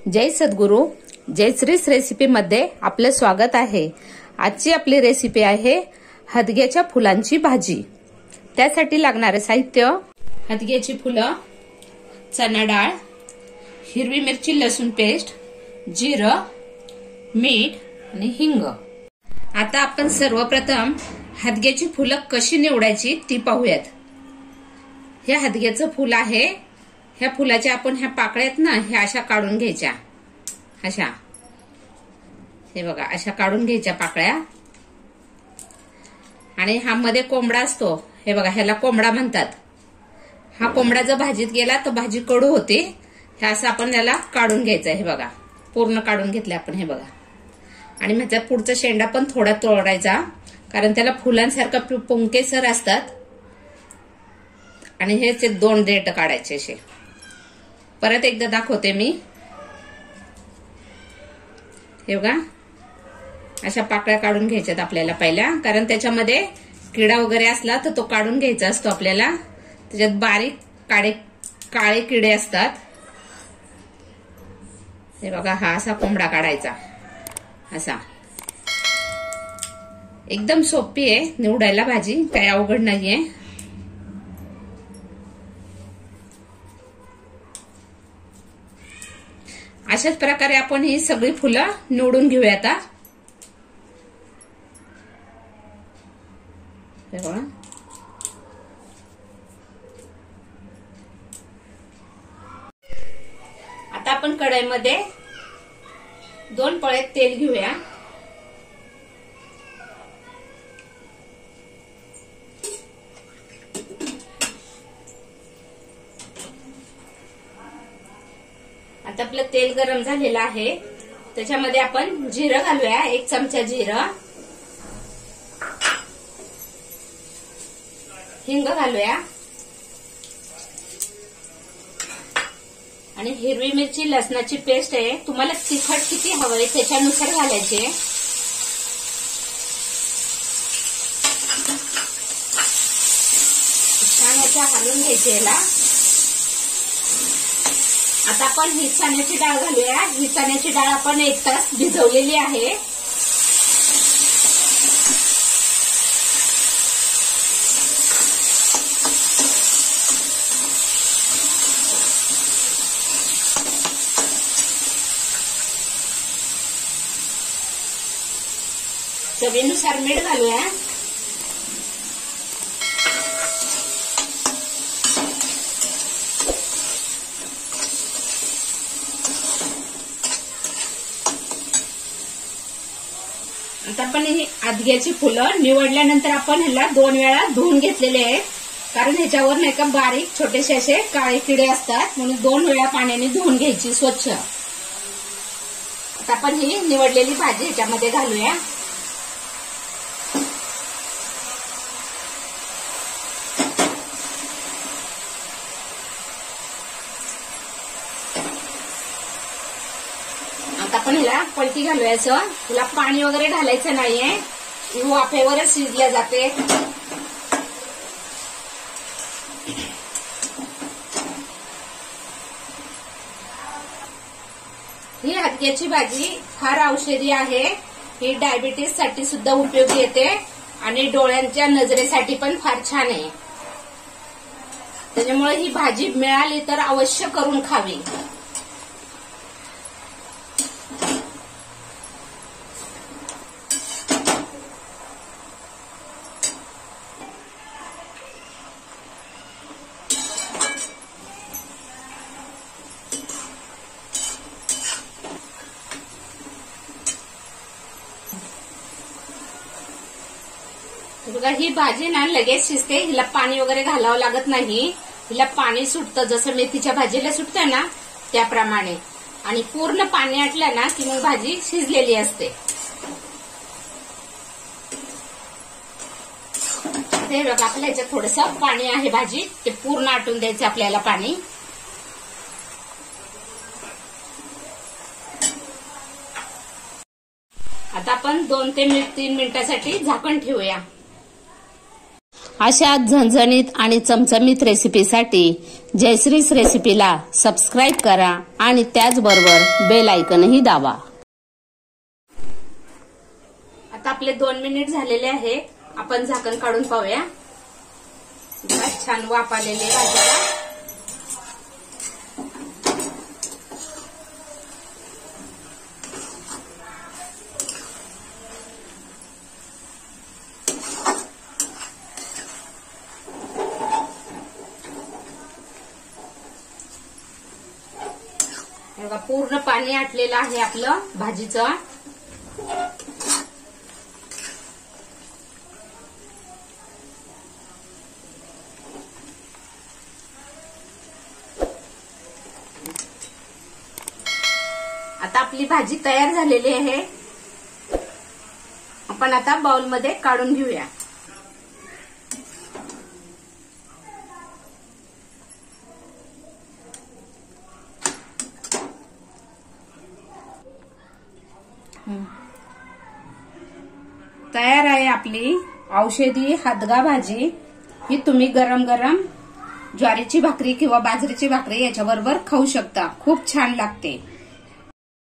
जय सद्गुरू, जय श्रीस recipe मध्ये आपलं स्वागत आहे। आजची आपली रेसिपी आहे हदग्याच्या फुलांची भाजी। त्यासाठी लागणारे साहित्य: हदग्याची फुलं, चना डाळ, हिरवी मिरची लसूण पेस्ट, जिरं, मीठ आणि हिंग। आता आपण सर्वप्रथम हदग्याची फुलं कशी निवडायची ती पाहूयात। हे हदग्याचं फुल आहे। ह्या फुलाच्या आपण ह्या पाकळ्या आहेत ना, ह्या अशा काढून घ्यायच्या। अशा हे बघा, अशा काढून घ्यायच्या पाकळ्या। आणि हा मध्ये कोंबडा असतो, हे बघा, ह्याला कोंबडा म्हणतात। हा कोंबडा जर भाजीत गेला तर भाजी कडू होते। हे असं आपण याला काढून घ्यायचं। हे बघा, पूर्ण काढून घेतले आपण। हे बघा, आणि ह्याचा पुढचा शेंडा पण थोडा तोडायचा, कारण त्याला फुलांसारखा पुंकेसर असतात। आणि हे दोन देठ काढायचे असे। परत एकदा दाखवते मी। हे बघा, अशा पाकळ्या काढून घ्यायच्यात आपल्याला पहिल्या, कारण त्याच्यामध्ये किडा वगैरे असला तर तो काढून घ्यायचा असतो आपल्याला। त्याच्यात बारीक काळे किडे असतात। हे बघा, हा असा कोंबडा काढायचा। असा एकदम सोपी आहे निवडायला भाजी, काही अवघड नाहीये। अशाच प्रकारे आपण ही सगळी फुलं निवडून घेऊया। आता आता आपण कढईमध्ये 2 पळे तेल घेऊया। आता आपलं तेल गरम झालेलं आहे। त्याच्यामध्ये आपण जिरं घालूया, 1 चमचा जिरं, हिंग घालूया, आणि हिरवी मिरची लसणाची पेस्ट आहे। तुम्हाला तिखट किती हवंय त्याच्यानुसार घालायचे। छान असं हलवून घ्यायचे याला। आता आपण ही चण्याची डाळ घालूया। ही चण्याची डाळ आपण 1 तास भिजवलेली आहे। चवीनुसार मीठ घालूया। आता आपण ही हदग्याची फुलं निवडल्यानंतर आपण ह्याला 2 वेळा धुवून घेतलेले आहेत, कारण ह्याच्यावर नाही का बारीक छोटेसे असे काळे किडे असतात, म्हणून 2 वेळा पाण्याने धुवून घ्यायची स्वच्छ। आता आपण ही निवडलेली भाजी ह्याच्यामध्ये घालूया। आता आपण ह्याला पलटी घालूयाचं। तुला पाणी वगैरे घालायचं नाहीये, ही वाफेवरच शिजल्या जाते। ही हदग्याची भाजी फार औषधी आहे। ही डायबिटीस साठी सुद्धा उपयोगी येते, आणि डोळ्यांच्या नजरेसाठी पण फार छान आहे। त्याच्यामुळे ही भाजी मिळाली तर अवश्य करून खावी। बघा, ही भाजी ना लगेच शिजते। हिला पाणी वगैरे घालावं लागत नाही। हिला पाणी सुटतं, जसं मेथीच्या भाजीला सुटतं ना त्याप्रमाणे। आणि पूर्ण पाणी आटलं ना की मग भाजी शिजलेली असते। हे बघा, आपल्या ह्याच्यात थोडंसं पाणी आहे भाजी, ते पूर्ण आटून द्यायचं आपल्याला पाणी। आता आपण 2 ते 3 मिनिटासाठी झाकण ठेवूया। अशा झणझणीत आणि चमचमीत रेसिपीसाठी जयश्रीस रेसिपीला सबस्क्राईब करा आणि त्याचबरोबर बेल आयकॉनही दाबा। आता आपले 2 मिनिट झालेले आहे। आपण झाकण काढून पाहूया। छान वाफ आलेली आहे भाजीला। बघा पूर्ण पाणी आटलेलं आहे आपलं भाजीचं। आता आपली भाजी तयार झालेली आहे। आपण आता बाउल मध्ये काढून घेऊया। तयार आहे आपली औषधी हदगा भाजी। ही तुम्ही गरम गरम ज्वारीची भाकरी किंवा बाजरीची भाकरी याच्याबरोबर खाऊ शकता। खूप छान लागते।